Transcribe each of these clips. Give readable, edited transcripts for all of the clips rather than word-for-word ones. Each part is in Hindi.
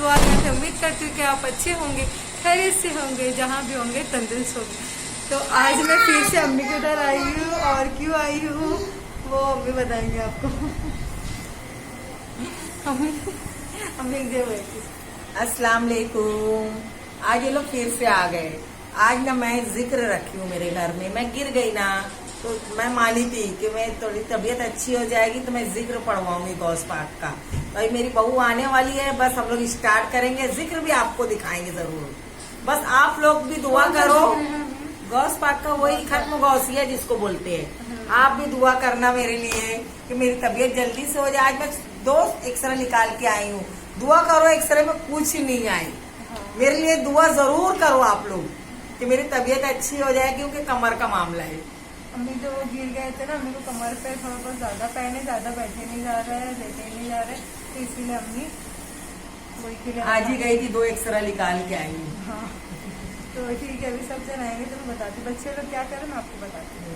स्वागत है। उम्मीद करती हूँ कि आप अच्छे होंगे, खैरियत से होंगे, जहाँ भी होंगे तंदुरुस्त होंगे। तो आज मैं फिर से अम्मी के उधर आई हूँ और क्यों आई हूँ वो अम्मी बताएंगे आपको। अम्मी अस्सलाम वालेकुम। आज ये लोग फिर से आ गए। आज ना मैं जिक्र रखी हूँ मेरे घर में। मैं गिर गई ना तो मैं मानी थी कि मैं थोड़ी तबीयत अच्छी हो जाएगी तो मैं जिक्र पढ़वाऊंगी गौस पाक का। भाई मेरी बहू आने वाली है, बस हम लोग स्टार्ट करेंगे। जिक्र भी आपको दिखाएंगे जरूर। बस आप लोग भी दुआ करो। गौस पाक का वही खत्म गौसिया जिसको बोलते हैं। आप भी दुआ करना मेरे लिए कि मेरी तबीयत जल्दी से हो जाए। आज मैं 2 एक्सरे निकाल के आई हूँ। दुआ करो, एक्सरे में कुछ नहीं आई। मेरे लिए दुआ जरूर करो आप लोग कि मेरी तबीयत अच्छी हो जाए, क्योंकि कमर का मामला है। अम्मी जो गिर गए थे ना, अम्मी को कमर पे थोड़ा बहुत ज्यादा पेन है, ज्यादा बैठे नहीं जा रहे हैं, लेटे नहीं जा रहे, तो इसीलिए अम्मी वही के लिए आज ही गई थी, 2 एक्सरा निकाल के आई हूँ। हाँ तो ठीक है, अभी सब जन आएंगे तो मैं बताती हूँ। बच्चे लोग क्या करें मैं आपको बताती हूँ।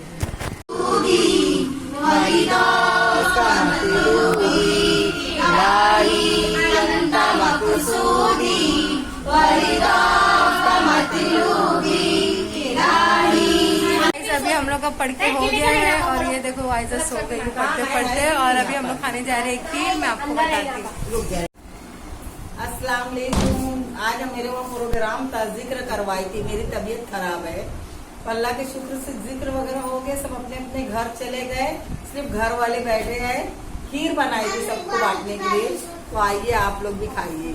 अभी हम लोग का पढ़ के हो गया है और ये देखो वाइजा सो गई पढ़ते पढ़ते, और अभी हम लोग खाने जा रहे हैं खीर। मैं आपको बताती हूँ। अस्सलाम वालेकुम। आज हम मेरे वहाँ प्रोग्राम था, जिक्र करवाई थी। मेरी तबीयत खराब है, अल्लाह के शुक्र से जिक्र वगैरह हो गया। सब अपने अपने घर चले गए, सिर्फ घर वाले बैठे हैं। खीर बनाई थी सबको बांटने के लिए, तो आइए आप लोग भी खाइए।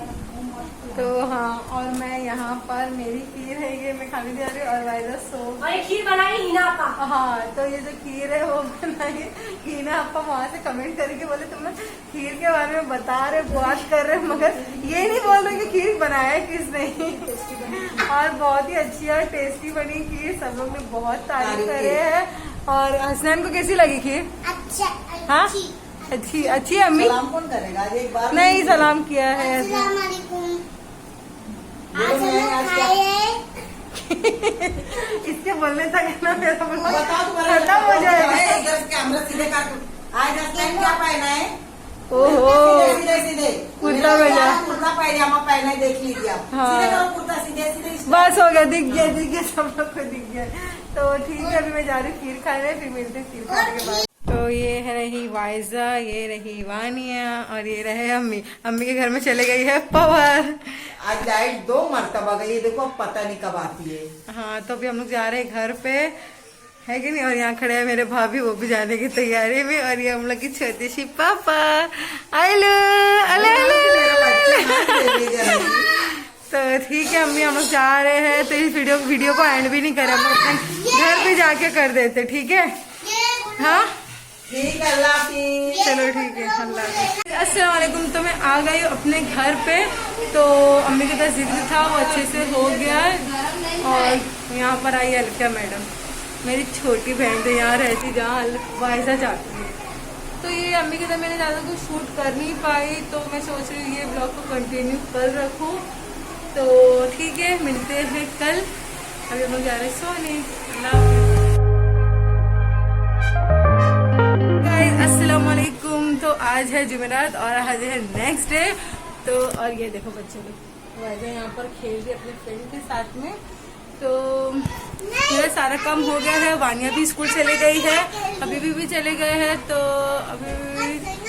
तो हाँ, और मैं यहाँ पर मेरी खीर है, ये मैं खाने जा रही हूँ और वाइजा सो खीर बनाई हीना आपा। हाँ, तो ये जो खीर है वो बनाई हीना आपा। वहाँ से कमेंट करके बोले तुम खीर के बारे में बता रहे, बात कर रहे, मगर ये नहीं बोल रहे कि खीर बनाया है किसने। और बहुत ही अच्छी और टेस्टी बनी खीर, सब लोग ने बहुत तारीफ करे है। और हसनैन को कैसी लगी खीर? अच्छा, हाँ अच्छी अच्छी है अम्मी। सलाम कौन करेगा आज? एक बार नहीं सलाम किया है। अस्सलाम वालेकुम। आज हम लोग खाए इसके बोलने तक ना मेरा बताओ तुम्हारा खत्म हो जाएगा। इधर कैमरा सीधे काटो। आज असलैन क्या पहना है? ओहो, सीधे सीधे कुर्ता पहना। कुर्ता पैजामा पहना है, देख लीजिए आप। हाँ। सीधे करो कुर्ता, सीधे सीधे। बस हो गया, दिख गया सब लोग को दिख गया। तो ठीक है, अभी मैं जा रही हूँ खीर खाने, फिर मिलते हैं खीर खाने के बाद। तो ये है रही वाइजा, ये रही वानिया और ये रहे अम्मी। अम्मी के घर में चले गई है पवर। आज लाइट 2 मरतबा गई, देखो अब पता नहीं कब आती है। हाँ, तो अभी हम लोग जा रहे हैं घर पे, है कि नहीं। और यहाँ खड़े हैं मेरे भाभी, वो भी जाने की तैयारी में। और ये हम लोग की छोटी सी पापा। हेलो तो ठीक है अम्मी, हम लोग जा रहे हैं। तो इस वीडियो को एंड भी नहीं करें, हम अपने घर पे जाके कर देते, ठीक है। हाँ ठीक है, अल्लाह हाफिज। चलो ठीक है, अल्लाह हाफिज। अस्सलाम वालेकुम। तो मैं आ गई अपने घर पे। तो अम्मी के पास जिक्र था, वो अच्छे से हो गया। और यहाँ पर आई अलफिया मैडम, मेरी छोटी बहन तो यहाँ रहती जहाँ वाइजा जाती है। तो ये अम्मी के साथ मैंने ज़्यादा कुछ शूट कर नहीं पाई, तो मैं सोच रही हूँ ये ब्लॉग को कंटिन्यू कल रखूँ। तो ठीक है, मिलते हैं कल। अभी हम लोग जा रहे हैं सोने। अल्लाह हाफिज। अस्सलाम वालेकुम। तो आज है जुमेरात और आज है नेक्स्ट डे। तो और ये देखो बच्चे लोग वाइजा यहाँ पर खेल रही अपने फ्रेंड के साथ में। तो मेरा सारा काम हो गया है। वानिया भी स्कूल चले गई है, अभी भी चले गए हैं। तो अभी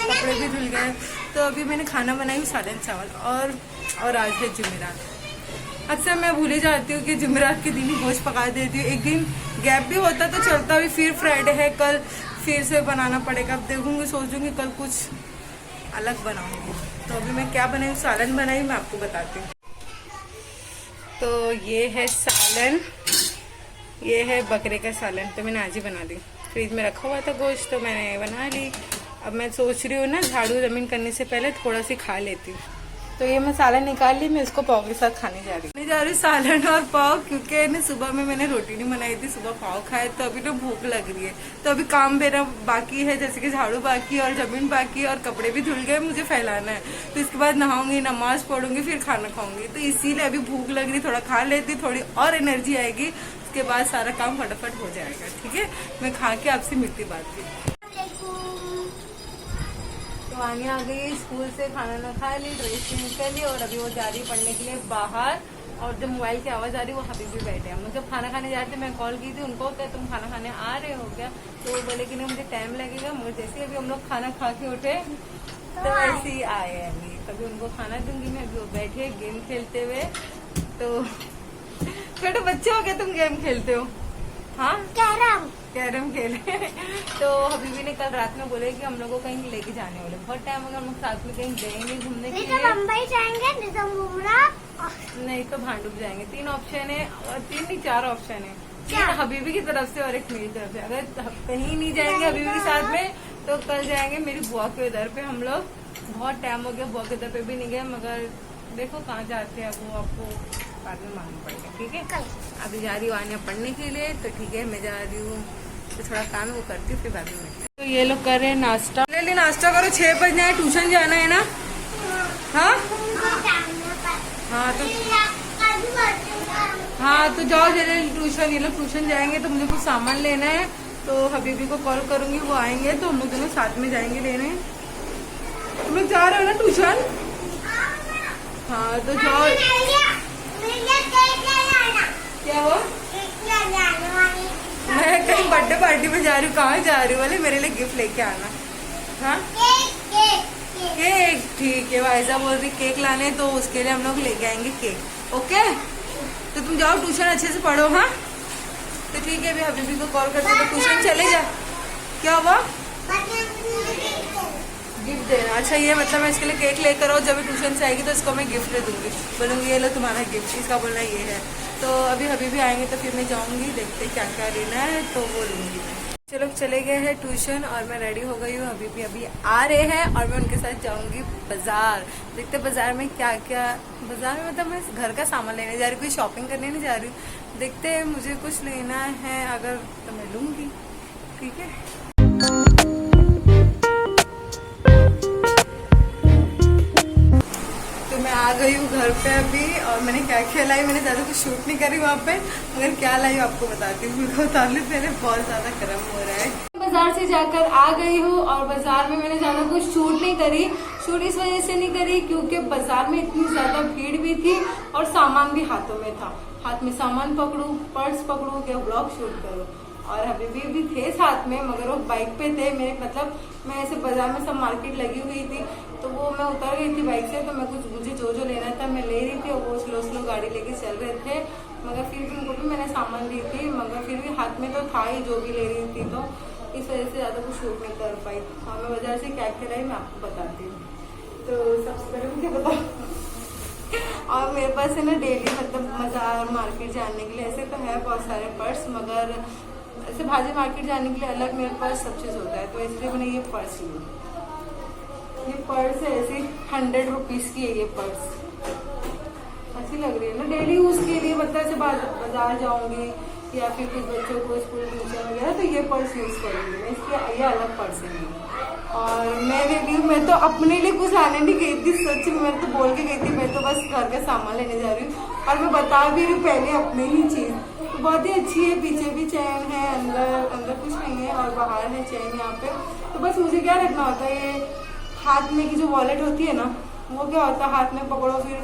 कपड़े भी धुल गए। तो अभी मैंने खाना बनाई सालन चावल और आज है जुमेरात। अक्सर मैं भूल ही जाती हूँ कि जुमेरात के दिन ही गोश्त पका देती हूँ। एक दिन गैप भी होता तो चलता, भी फिर फ्राइडे है, कल फिर से बनाना पड़ेगा। अब देखूंगी, सोचूंगी कल कुछ अलग बनाऊंगी। तो अभी मैं क्या बनाई, सालन बनाई, मैं आपको बताती हूँ। तो ये है सालन, ये है बकरे का सालन। तो मैंने आज ही बना दी, फ्रिज में रखा हुआ था गोश्त, तो मैंने बना ली। अब मैं सोच रही हूँ ना, झाड़ू जमीन करने से पहले थोड़ा सी खा लेती हूँ। तो ये मैं सालन निकाल ली, मैं इसको पाव के साथ खाने जा रही हूँ। सालन और पाव, क्योंकि ना सुबह में मैंने रोटी नहीं बनाई थी, सुबह पाव खाए, तो अभी तो भूख लग रही है। तो अभी काम मेरा बाकी है, जैसे कि झाड़ू बाकी और जमीन बाकी और कपड़े भी धुल गए, मुझे फैलाना है। तो इसके बाद नहाऊंगी, नमाज पढ़ूंगी, फिर खाना खाऊंगी। तो इसीलिए अभी भूख लग रही, थोड़ा खा लेती, थोड़ी और एनर्जी आएगी, उसके बाद सारा काम फटाफट हो जाएगा। ठीक है, मैं खा के आपसे मिलती बात की। तो आनिया आ गई स्कूल से, खाना ना खा ली, ड्रेस चेंज कर ली और अभी वो जा रही पढ़ने के लिए बाहर। और जब मोबाइल की आवाज़ आ रही वो अभी भी बैठे हैं। मुझे जब खाना खाने जा रहे थे मैं कॉल की थी उनको, क्या तुम खाना खाने आ रहे हो क्या? तो वो बोले कि नहीं मुझे टाइम लगेगा। मुझे जैसे अभी हम लोग खाना खा के उठे तो ऐसे ही आए हैं। अभी कभी उनको खाना दूंगी मैं, अभी वो बैठे गेम खेलते हुए। तो छोटे बच्चे हो क्या तुम गेम खेलते हो? हाँ कैरम खेले। तो हबीबी ने कल रात में बोले कि हम लोग को कहीं लेके जाने वाले, बहुत टाइम होगा हम लोग साथ में कहीं जाएंगे घूमने के लिए। मुंबई जाएंगे, निजाम घूमना, नहीं तो भांडुप जाएंगे। 3 ऑप्शन है, और 3 नहीं 4 ऑप्शन है। क्या? एक हबीबी की तरफ से और एक मेरी तरफ से। अगर कहीं नहीं जाएंगे हबीबी के साथ में तो कल जाएंगे मेरी बुआ के इधर पे। हम लोग बहुत टाइम हो गया बुआ के इधर पे भी नहीं गए, मगर देखो कहाँ जाते हैं वो आपको बाद में मालूम पड़ेगा। ठीक है, अभी जा रही हूँ आनिया पढ़ने के लिए, तो ठीक है मैं जा रही हूँ, तो थोड़ा काम है वो करती हूँ, फिर बाद में। तो ये लोग कर रहे हैं नाश्ता। ले नाश्ता करो, 6 बजने है, ट्यूशन जाना है ना। हाँ हाँ तो जाओ जल्दी ट्यूशन। ये लोग ट्यूशन जाएंगे तो मुझे कुछ सामान लेना है, तो हबीबी को कॉल करूंगी, वो आएंगे तो हम लोग दोनों साथ में जाएंगे लेने। तुम लोग जा रहे हो ना ट्यूशन? हाँ तो जाओ। क्या हो? मैं कहीं बर्थडे पार्टी में जा रही हूँ। कहाँ जा रही हूँ? वाले मेरे लिए गिफ्ट लेके आना। हाँ केक, ठीक है। वाइजा बोल रही केक लाने, तो उसके लिए हम लोग लेके आएंगे केक। ओके, तो तुम जाओ ट्यूशन अच्छे से पढ़ो। हाँ तो ठीक है, अभी हबीबी को कॉल करते तो ट्यूशन चले जा। क्या हुआ? गिफ्ट देना? अच्छा ये मतलब मैं इसके लिए केक लेकर आओ, जब ट्यूशन से आएगी तो इसको मैं गिफ्ट दे दूंगी, बोलूंगी ये लो तुम्हारा गिफ्ट। इसका बोलना ये है। तो अभी हबीबी आएंगे तो फिर मैं जाऊंगी, देखते क्या क्या लेना है तो वो लूंगी। चलो चले गए हैं ट्यूशन और मैं रेडी हो गई हूँ। अभी आ रहे हैं और मैं उनके साथ जाऊंगी बाजार। देखते बाजार में क्या क्या, बाजार में मतलब मैं घर का सामान लेने जा रही हूँ, कोई शॉपिंग करने नहीं जा रही हूँ। देखते हैं मुझे कुछ लेना है अगर तो मैं लूंगी। ठीक है, तो मैं आ गई हूँ घर पे अभी, और मैंने क्या क्या लाई, मैंने ज्यादा कुछ शूट नहीं करी वहाँ पे, मगर क्या लाई आपको बताती हूँ। बिल्कुल ताले पहले बहुत ज्यादा गर्म हो रहा है। बाजार से जाकर आ गई हूँ और बाजार में मैंने ज्यादा कुछ शूट नहीं करी। शूट इस वजह से नहीं करी क्योंकि बाजार में इतनी ज्यादा भीड़ भी थी और सामान भी हाथों में था। हाथ में सामान पकड़ू, पर्स पकड़ू, क्या ब्लॉग शूट करूँ। और हबीबी भी थे साथ में, मगर वो बाइक पे थे। मेरे मतलब मैं ऐसे बाजार में सब मार्केट लगी हुई थी, तो वो मैं उतर गई थी बाइक से, तो मैं कुछ मुझे जो लेना था मैं ले रही थी, और वो स्लो गाड़ी लेके चल रहे थे। मगर फिर भी उनको भी मैंने सामान दी थी, मगर फिर भी हाथ में तो था ही जो भी ले रही थी, तो इस वजह से ज्यादा कुछ शूट नहीं कर पाई। और मैं बाजार से क्या क्या लाई मैं आपको बताती हूँ। तो सबसे पहले मुझे बताओ, और मेरे पास है ना डेली मतलब बाजार मार्केट जाने के लिए ऐसे तो है बहुत सारे पर्स, मगर ऐसे भाजी मार्केट जाने के लिए अलग मेरे पास सब चीज होता है, तो इसलिए मैंने ये पर्स ली। ये पर्स है ऐसे 100 रुपीज की है। ये पर्स अच्छी लग रही है ना डेली यूज के लिए, मतलब ऐसे बाजार जाऊंगी या फिर कुछ बच्चों को स्कूल ट्यूशन वगैरह, तो ये पर्स यूज करूंगी मैं। इसकी ये अलग पर्स है। और मैं तो अपने लिए कुछ लाने नहीं गई थी, सच में मैं तो बोल के गई थी मैं तो बस घर का सामान लेने जा रही हूँ, और मैं बता भी रही हूँ पहले अपनी ही चीज। तो बहुत ही अच्छी है, पीछे भी चैन है, अंदर कुछ नहीं है, और बाहर है चैन यहाँ पे। तो बस मुझे क्या रखना होता है, ये हाथ में की जो वॉलेट होती है ना, वो क्या होता है हाथ में पकड़ो फिर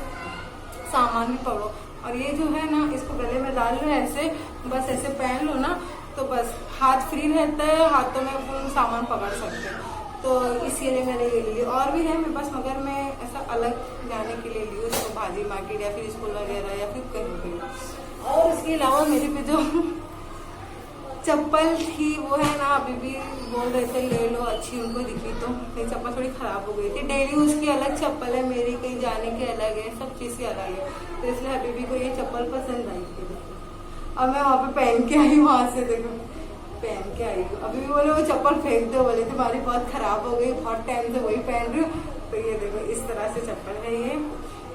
सामान भी पकड़ो। और ये जो है ना इसको गले में डाल लो ऐसे, बस ऐसे पहन लो ना, तो बस हाथ फ्री रहता है, हाथों में अपन सामान पकड़ सकते हैं। तो इसके लिए मैंने ये ली। और भी है मेरे पास, मगर मैं ऐसा अलग जाने के लिए ली हूँ, उसको भाजी मार्केट या फिर स्कूल वगैरह या फिर कहीं भी। और इसके अलावा मेरे पे जो चप्पल थी वो है ना, अभी भी बोल रहे थे ले लो, अच्छी उनको दिखी, तो मेरी चप्पल थोड़ी खराब हो गई थी। डेली उसकी अलग चप्पल है, मेरी कहीं जाने की अलग है, सब चीज़ की अलग है, तो इसलिए अभी भी को ये चप्पल पसंद आई थी। अब मैं वहाँ पे पहन के आई, वहाँ से देखो पहन के आई हूँ। अभी भी बोले वो चप्पल फेंक दो, बोले तुम्हारी बहुत खराब हो गई, बहुत टाइम से वही पहन रही हूँ। तो ये देखो इस तरह से चप्पल है ये,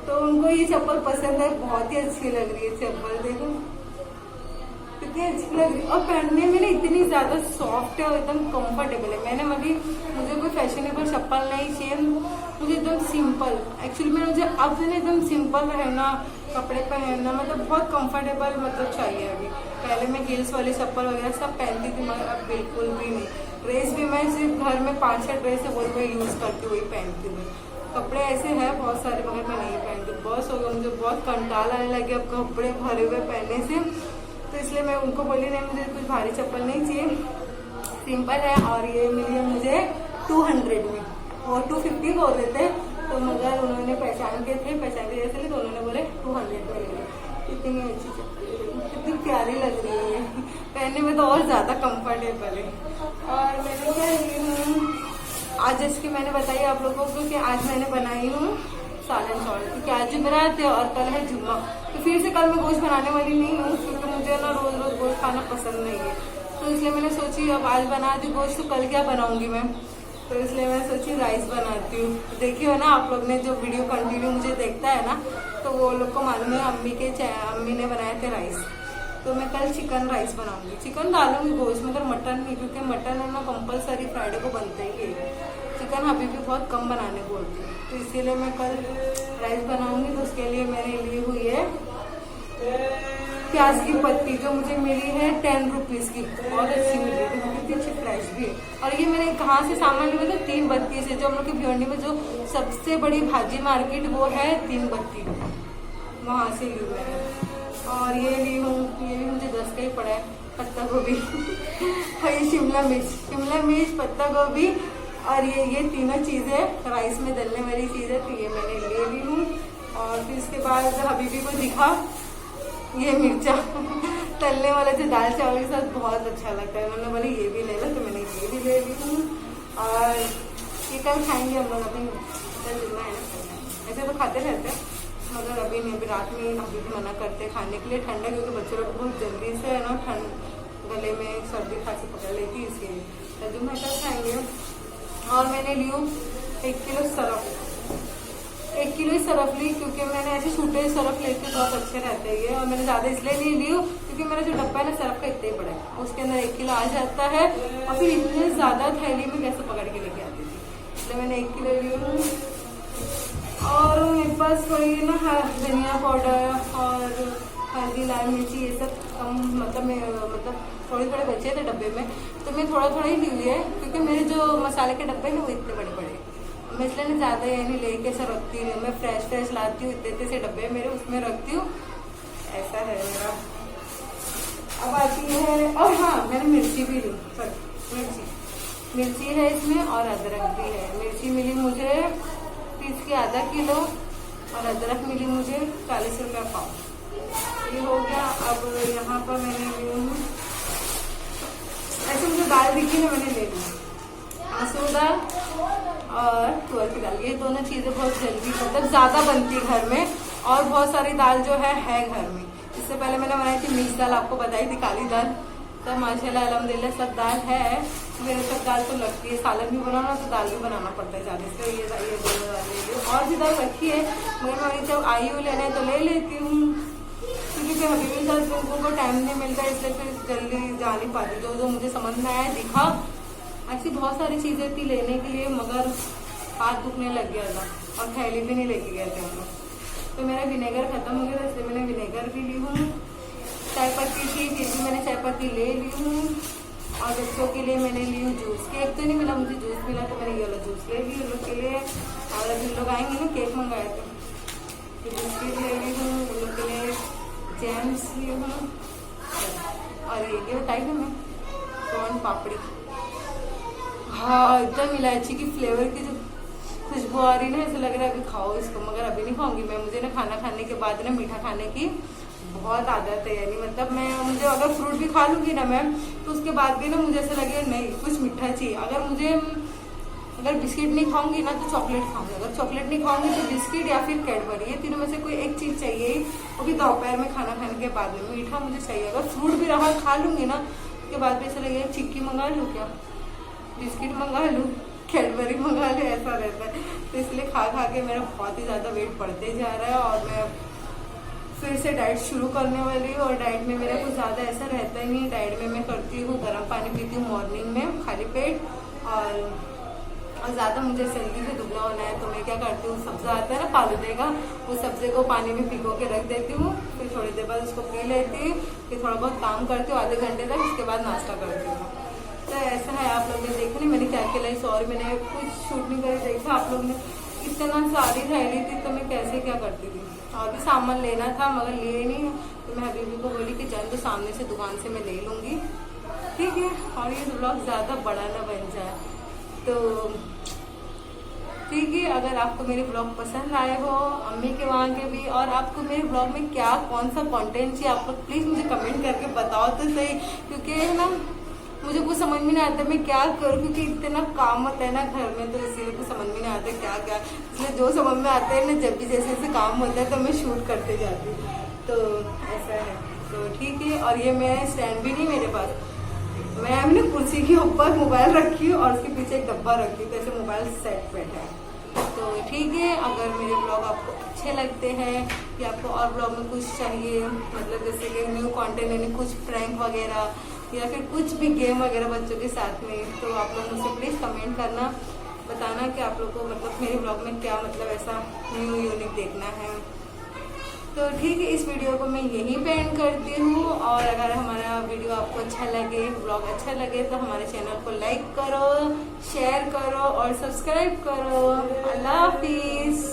तो उनको ये चप्पल पसंद है, बहुत ही अच्छी लग रही है चप्पल, देखो कितनी अच्छी लग रही है। और पहनने में ना इतनी ज्यादा सॉफ्ट है और एकदम कंफर्टेबल है। मैंने मुझे कोई फैशनेबल चप्पल नहीं चाहिए, मुझे एकदम सिंपल, एक्चुअली में मुझे अब से एकदम सिंपल रहना, कपड़े पहनना मतलब बहुत कंफर्टेबल मतलब चाहिए। अभी पहले मैं हील्स वाली चप्पल वगैरह सब पहनती थी, मगर अब बिल्कुल भी नहीं। ड्रेस भी मैं सिर्फ घर में 5-6 ड्रेस है वही मैं यूज करती हूँ, वही पहनती हूँ। कपड़े ऐसे हैं बहुत सारे मगर मैं नहीं पहनती, बस हो गया, मुझे बहुत कंटाल आने लगे अब कपड़े भरे हुए पहनने से। तो इसलिए मैं उनको बोली नहीं मुझे कुछ भारी चप्पल नहीं चाहिए, सिंपल है। और ये मिली है मुझे 200 में, और 250 बोल रहे थे तो मगर उन्होंने पहचान के जैसे तो उन्होंने बोले 200 में ले। कितनी अच्छी चप्पल, कितनी प्यारी लग रही है, पहनने में तो और ज्यादा कंफर्टेबल है। और मैंने क्या ली हूँ आज, जैसे कि मैंने बताई आप लोगों को कि आज मैंने बनाई हूँ सालन चावल, क्योंकि आज जुमेरात है और कल है जुम्मा। तो फिर से कल मैं गोश्त बनाने वाली नहीं हूँ, क्योंकि मुझे ना रोज रोज गोश्त खाना पसंद नहीं है। तो इसलिए मैंने सोची अब आज बना दी गोश्त, तो कल क्या बनाऊंगी मैं, तो इसलिए मैं सोची राइस बनाती हूँ। देखिए हो ना आप लोग ने जो वीडियो कंटिन्यू मुझे देखता है ना, तो वो लोग को मालूम है अम्मी ने बनाए थे राइस। तो मैं कल चिकन राइस बनाऊंगी, चिकन डालूंगी गोश्त में, मगर मटन नहीं, क्योंकि मटन है ना कंपलसरी फ्राइडे को बनता ही है। चिकन अभी भी बहुत कम बनाने बोलती हूँ, तो इसीलिए मैं कल राइस बनाऊंगी। तो उसके लिए मैंने ली हुई है प्याज की पत्ती, जो मुझे मिली है 10 रुपीज की, बहुत अच्छी मिली है, कितनी अच्छी फ्रेश भी है। और ये मैंने कहाँ से सामान लिया था, 3 बत्ती से, जो हम लोग की भिवंडी में जो सबसे बड़ी भाजी मार्केट वो है 3 बत्ती, वहां से ली मैंने। और ये ली हूँ, ये भी मुझे 10 का ही पड़ा है, पत्ता गोभी और ये शिमला मिर्च, पत्ता गोभी, और ये तीनों चीजें राइस में डलने वाली चीज है, तो ये मैंने ले ली हूँ। और फिर इसके बाद हबीबी को दिखा ये मिर्चा तलने वाला जो दाल चावल के साथ बहुत अच्छा लगता है, उन्होंने बोले ये भी ले लो, तो मैंने ये भी ले ली हूँ। और ये कल खाएंगे हम लोग, अभी जुम्मा है ना, ऐसे तो खाते रहते हैं मगर अभी नहीं, अभी रात में अभी भी मना करते हैं खाने के लिए, ठंडा, क्योंकि बच्चों लोग बहुत जल्दी से है ना गले में सर्दी खांसी पकड़ लेती है, इसलिए जुम्मा कल खाएंगे। और मैंने ली 1 किलो सरफ, 1 किलो ही सरफ ली, क्योंकि मैंने ऐसे सूटे सरफ लेके बहुत अच्छे रहते हैं। और मैंने ज्यादा इसलिए नहीं ली हूँ क्योंकि मेरा जो डब्बा है ना सरफ का इतना ही बड़ा है, उसके अंदर 1 किलो आ जाता है, और फिर इतने ज्यादा थैली में कैसे पकड़ के लेके आती थी, इसलिए मैंने 1 किलो ली हूँ। और मेरे पास वही ना धनिया पाउडर और हल्दी, लाल मिर्ची, ये सब कम, मतलब थोड़े थोड़े बचे थे डब्बे में, तो मैं थोड़ा थोड़ा ही ली हुई है, क्योंकि मेरे जो मसाले के डब्बे हैं वो इतने बड़े बड़े, मैं इसलिए ना ज्यादा ये नहीं लेके ऐसा रखती हूँ, मैं फ्रेश लाती हूँ, इतने से डब्बे मेरे उसमें रखती हूँ, ऐसा है मेरा। अब आती है, और हाँ मैंने मिर्ची भी ली, मिर्ची है इसमें, और अदरक भी है। मिर्ची मिली मुझे 30 की आधा किलो, और अदरक मिली मुझे 40 रुपया पाव, ये हो गया। अब यहाँ पर मैंने ली हूँ, ऐसे मुझे दाल दिखी ना, मैंने ले ली मसूर दाल और तुअर की दाल, ये दोनों चीजें बहुत जल्दी मतलब ज्यादा बनती है घर में, और बहुत सारी दाल जो है घर में। इससे पहले मैंने बनाई थी मिक्स दाल, आपको बताई थी काली दाल, तो माशाल्लाह अल्हम्दुलिल्लाह सब दाल है मेरे, सब दाल तो लगती है, सालन भी बनाना तो दाल भी बनाना पड़ता है ज्यादा, इसलिए ये दोनों दाल ले ली। और भी दाल रखी है मगर मैं जब आई हुई लेने तो ले लेती हूँ, क्योंकि फिर हबीबी साथ उनको टाइम नहीं मिलता, इसलिए फिर जल्दी जा नहीं पाती। जो मुझे समझ में आया दिखा, ऐसी बहुत सारी चीजें थी लेने के लिए, मगर हाथ दुखने लग गया था, और थैली भी नहीं लेके गए थे हम लोग। तो मेरा विनेगर खत्म हो गया, इसलिए मैंने विनेगर भी ली हूँ। चाय पत्ती थी, फिर भी मैंने चाय पत्ती ले ली हूँ। और बच्चों के लिए मैंने ली हूँ जूस, केक तो नहीं मिला मुझे, जूस मिला, तो मैंने ये वाला जूस ले ली उन लोग के लिए। और जिन लोग आएंगे ना, केक मंगाए थे, तो बिस्किट ले ली हूँ उन लोग के लिए, जैम्स ली हूँ, और ये बताई ना मैं सोन पापड़ी, हाँ एकदम इलायची की फ्लेवर की जो खुशबू आ रही ना, ऐसा लग रहा है अभी खाओ इसको, मगर अभी नहीं खाऊंगी मैं। मुझे ना खाना खाने के बाद ना मीठा खाने की बहुत आदत है, यानी मतलब मुझे अगर फ्रूट भी खा लूंगी ना मैम, तो उसके बाद भी ना मुझे ऐसा लगेगा नहीं कुछ मीठा चाहिए। अगर बिस्किट नहीं खाऊंगी ना तो चॉकलेट खाऊंगी, अगर चॉकलेट नहीं खाऊंगी तो बिस्किट या फिर कैडबरी, ये तीनों में से कोई एक चीज चाहिए, वो भी दोपहर में खाना खाने के बाद में मीठा मुझे चाहिए। अगर फ्रूट भी रहा खा लूंगी ना, उसके बाद भी ऐसा लगेगा चिक्की मंगा लूँ क्या, बिस्किट मंगा लूँ, कैडबरी मंगा ले, ऐसा रहता है। तो इसलिए खा के मेरा बहुत ही ज्यादा वेट बढ़ते जा रहा है, और मैं फिर से डाइट शुरू करने वाली हूँ। और डाइट में मेरा कुछ ज्यादा ऐसा रहता ही नहीं, डाइट में मैं करती हूँ गर्म पानी पीती हूँ मॉर्निंग में खाली पेट, और ज्यादा मुझे जल्दी से दुबला होना है तो मैं क्या करती हूँ, सब्जा आता है ना फालूदे का, वो सब्जे को पानी में भिगो के रख देती हूँ, फिर थोड़ी देर बाद उसको पी लेती हूँ, फिर थोड़ा बहुत काम करती हूँ आधे घंटे तक, उसके बाद नाश्ता करती हूँ। तो ऐसा है, आप लोग ने देखा नहीं मैंने क्या क्या लाई। सॉरी मैंने कुछ शूट नहीं कर देखा, आप लोग ने इतना सारी रह रही थी तो मैं कैसे क्या करती थी। और भी सामान लेना था मगर लिए नहीं, तो मैं हबीबी को बोली कि जान तो सामने से दुकान से मैं ले लूंगी, ठीक है। और ये ब्लॉग ज्यादा बड़ा ना बन जाए तो ठीक है। अगर आपको मेरे ब्लॉग पसंद आए हो, अम्मी के वहाँ के भी, और आपको मेरे ब्लॉग में क्या कौन सा कंटेंट चाहिए आप लोग प्लीज मुझे कमेंट करके बताओ तो सही, क्योंकि है ना मुझे कुछ समझ में नहीं आता मैं क्या करूँ, क्योंकि इतना काम होता है ना घर में, तो इसीलिए कुछ समझ में नहीं आता क्या क्या। इसलिए जो समझ में आता है ना, जब भी जैसे जैसे काम होता है तो मैं शूट करते जाती हूँ, तो ऐसा है। तो ठीक है। और ये मैं स्टैंड भी नहीं मेरे पास, मैं अपनी कुर्सी के ऊपर मोबाइल रखी हूँ और उसके पीछे एक डब्बा रखी हूँ, तो ऐसे मोबाइल सेट बैठा है। तो ठीक है, अगर मेरे ब्लॉग आपको अच्छे लगते हैं या आपको और ब्लॉग में कुछ चाहिए, मतलब जैसे कि न्यू कंटेंट यानी कुछ प्रैंक वगैरह या फिर कुछ भी गेम वगैरह बच्चों के साथ में, तो आप लोग मुझसे प्लीज़ कमेंट करना, बताना कि आप लोग को मतलब मेरे ब्लॉग में क्या मतलब ऐसा न्यू यूनिक देखना है। तो ठीक है, इस वीडियो को मैं यहीं पे एंड करती हूँ। और अगर हमारा वीडियो आपको अच्छा लगे, ब्लॉग अच्छा लगे, तो हमारे चैनल को लाइक करो, शेयर करो और सब्सक्राइब करो। अल्लाह हाफिज़।